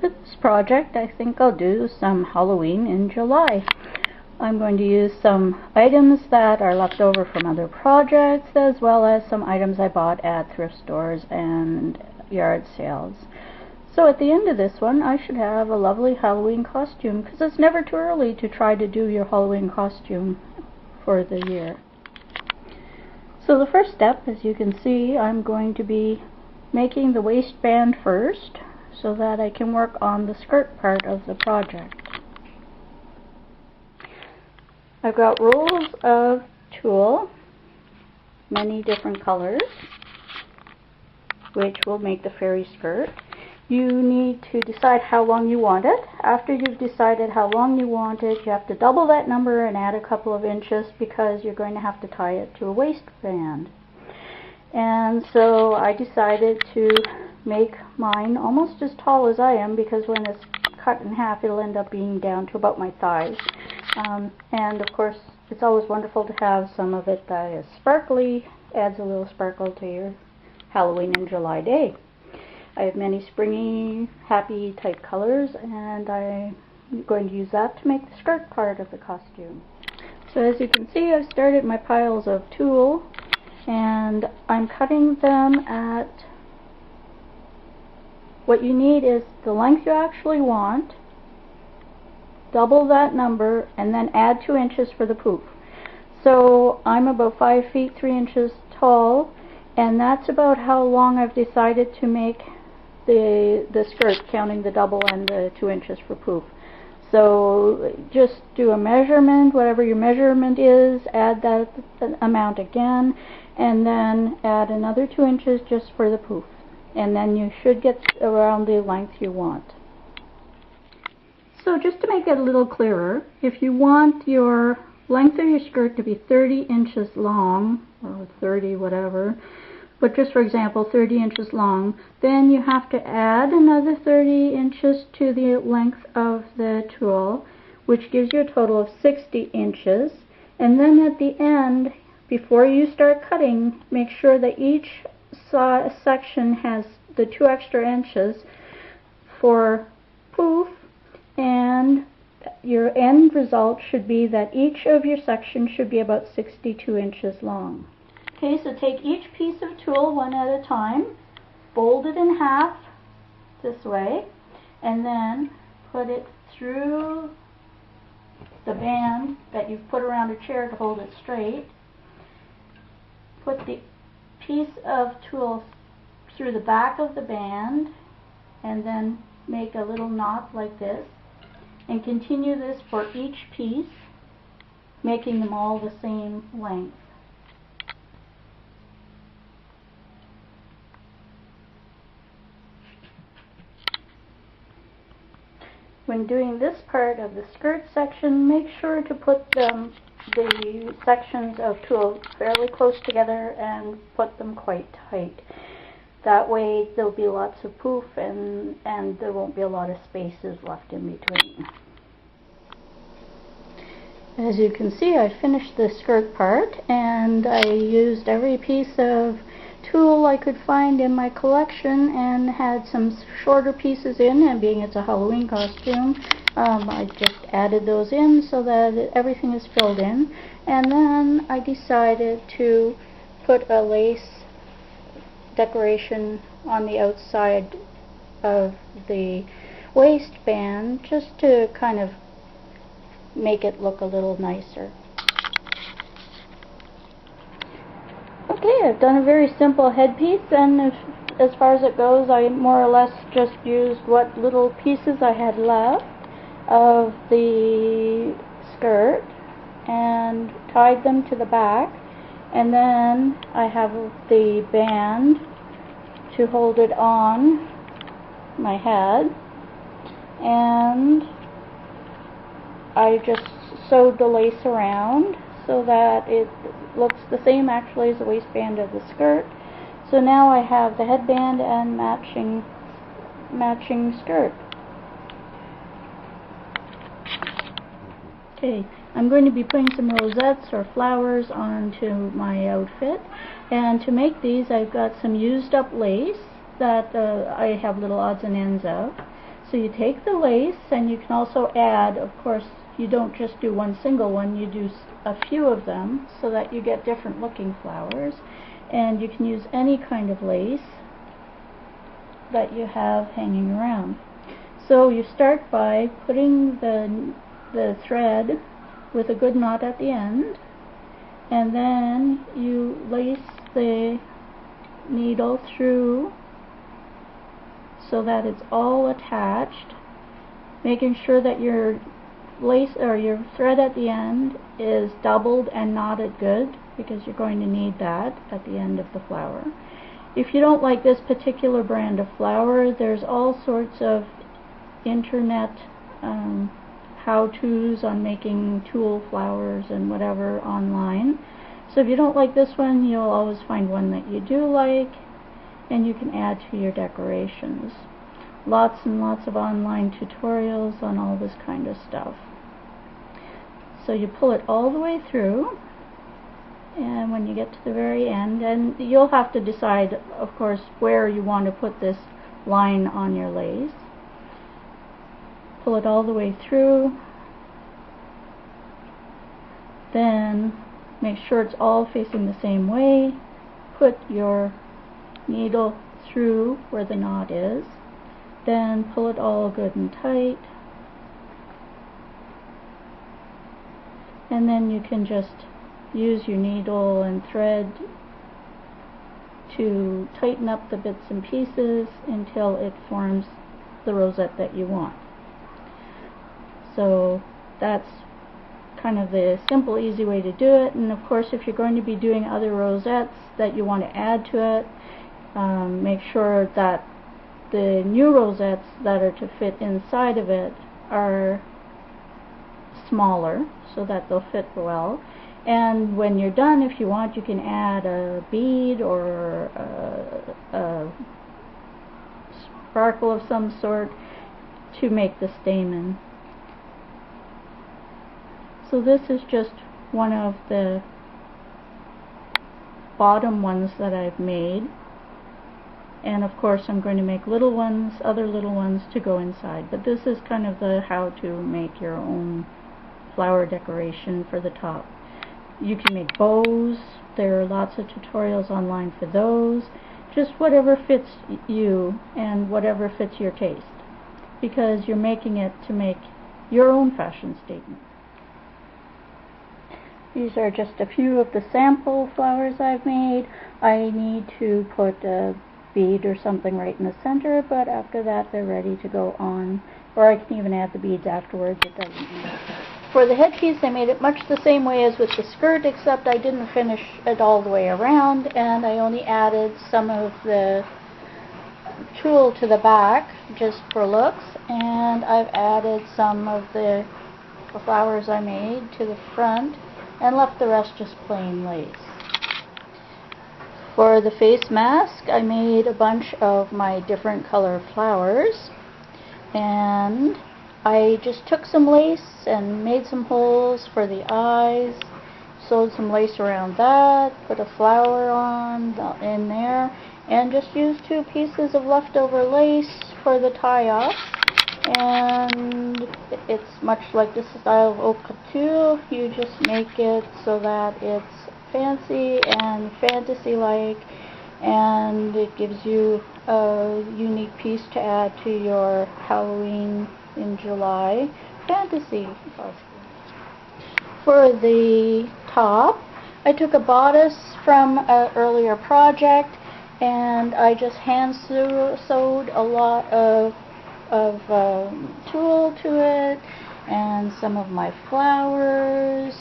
For this project, I think I'll do some Halloween in July. I'm going to use some items that are left over from other projects, as well as some items I bought at thrift stores and yard sales. So at the end of this one, I should have a lovely Halloween costume, because it's never too early to try to do your Halloween costume for the year. So the first step, as you can see, I'm going to be making the waistband first, so that I can work on the skirt part of the project. I've got rolls of tulle, many different colors, which will make the fairy skirt. You need to decide how long you want it. After you've decided how long you want it, you have to double that number and add a couple of inches, because you're going to have to tie it to a waistband. And so I decided to make mine almost as tall as I am, because when it's cut in half, it'll end up being down to about my thighs. And of course, it's always wonderful to have some of it that is sparkly, adds a little sparkle to your Halloween in July day. I have many springy, happy type colors, and I'm going to use that to make the skirt part of the costume. So as you can see, I've started my piles of tulle, and I'm cutting them at what you need is the length you actually want, double that number, and then add 2 inches for the poof. So I'm about 5 feet 3 inches tall, and that's about how long I've decided to make the skirt, counting the double and the 2 inches for poof. So just do a measurement, whatever your measurement is, add that amount again, and then add another 2 inches just for the poof. And then you should get around the length you want. So just to make it a little clearer, if you want your length of your skirt to be 30 inches long, or 30 whatever, but just for example 30 inches long, then you have to add another 30 inches to the length of the tulle, which gives you a total of 60 inches. And then at the end, before you start cutting, make sure that each section has the 2 extra inches for poof, and your end result should be that each of your sections should be about 62 inches long. Okay, so take each piece of tulle one at a time, fold it in half this way, and then put it through the band that you've put around a chair to hold it straight. Put the piece of tulle through the back of the band, and then make a little knot like this, and continue this for each piece, making them all the same length. When doing this part of the skirt section, make sure to put the sections of tulle fairly close together and put them quite tight. That way there'll be lots of poof, and there won't be a lot of spaces left in between. As you can see, I finished the skirt part, and I used every piece of tulle I could find in my collection, and had some shorter pieces in, and being it's a Halloween costume, I just added those in so that everything is filled in. And then I decided to put a lace decoration on the outside of the waistband, just to kind of make it look a little nicer. Okay, I've done a very simple headpiece, and as far as it goes, I more or less just used what little pieces I had left of the skirt and tied them to the back, and then I have the band to hold it on my head, and I just sewed the lace around so that it looks the same actually as the waistband of the skirt. So now I have the headband and matching skirt. Okay, I'm going to be putting some rosettes or flowers onto my outfit, and to make these I've got some used up lace that I have little odds and ends of. So you take the lace, and you can also add, of course, you don't just do one single one, you do a few of them so that you get different looking flowers. And you can use any kind of lace that you have hanging around. So you start by putting the thread with a good knot at the end, and then you lace the needle through so that it's all attached, making sure that your lace or your thread at the end is doubled and knotted good, because you're going to need that at the end of the flower. If you don't like this particular brand of flower, there's all sorts of internet how-tos on making tulle flowers and whatever online. So if you don't like this one, you'll always find one that you do like, and you can add to your decorations. Lots and lots of online tutorials on all this kind of stuff. So you pull it all the way through, and when you get to the very end, and you'll have to decide, of course, where you want to put this line on your lace. Pull it all the way through, then make sure it's all facing the same way. Put your needle through where the knot is, then pull it all good and tight, and then you can just use your needle and thread to tighten up the bits and pieces until it forms the rosette that you want. So that's kind of the simple, easy way to do it. And of course, if you're going to be doing other rosettes that you want to add to it, make sure that the new rosettes that are to fit inside of it are smaller so that they'll fit well. And when you're done, if you want, you can add a bead or a sparkle of some sort to make the stamen. So this is just one of the bottom ones that I've made, and of course I'm going to make little ones, other little ones to go inside, but this is kind of the how to make your own flower decoration for the top. You can make bows, there are lots of tutorials online for those, just whatever fits you and whatever fits your taste, because you're making it to make your own fashion statement. These are just a few of the sample flowers I've made. I need to put a bead or something right in the center, but after that they're ready to go on. Or I can even add the beads afterwards, it doesn't matter. For the headpiece, I made it much the same way as with the skirt, except I didn't finish it all the way around, and I only added some of the tulle to the back just for looks, and I've added some of the flowers I made to the front, and left the rest just plain lace. For the face mask, I made a bunch of my different color flowers, and I just took some lace and made some holes for the eyes, sewed some lace around that, put a flower on in there, and just used 2 pieces of leftover lace for the tie-off. And it's much like the style of haute couture. You just make it so that it's fancy and fantasy-like, and it gives you a unique piece to add to your Halloween in July fantasy costume. For the top, I took a bodice from an earlier project, and I just hand sewed a lot of tulle to it and some of my flowers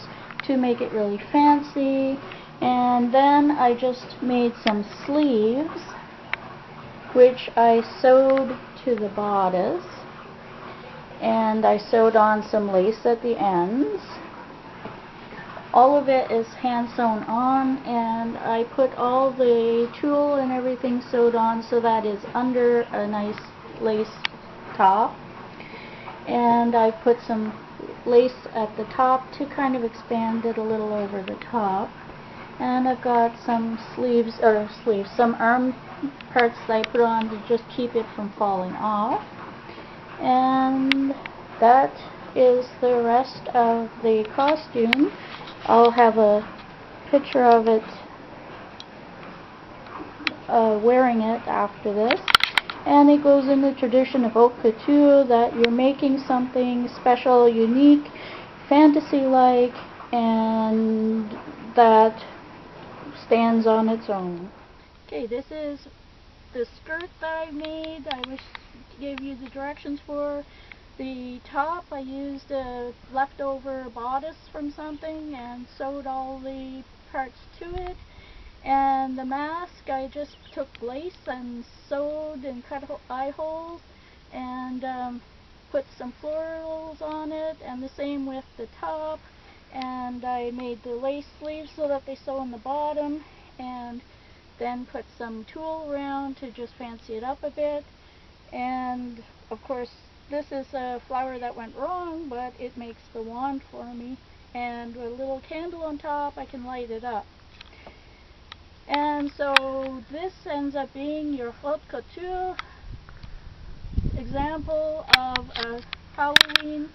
to make it really fancy. And then I just made some sleeves, which I sewed to the bodice, and I sewed on some lace at the ends. All of it is hand sewn on, and I put all the tulle and everything sewed on so that it's under a nice lace top, and I put some lace at the top to kind of expand it a little over the top. And I've got some some arm parts that I put on to just keep it from falling off. And that is the rest of the costume. I'll have a picture of it wearing it after this. And it goes in the tradition of haute couture that you're making something special, unique, fantasy-like, and that stands on its own. Okay, this is the skirt that I made. I wish to give you the directions for. The top, I used a leftover bodice from something and sewed all the parts to it. And the mask, I just took lace and sewed and cut eye holes and put some florals on it, and the same with the top. And I made the lace sleeves so that they sew on the bottom, and then put some tulle around to just fancy it up a bit. And of course, this is a flower that went wrong, but it makes the wand for me. And with a little candle on top, I can light it up. And so this ends up being your haute couture example of a Halloween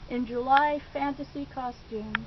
in July fantasy costume.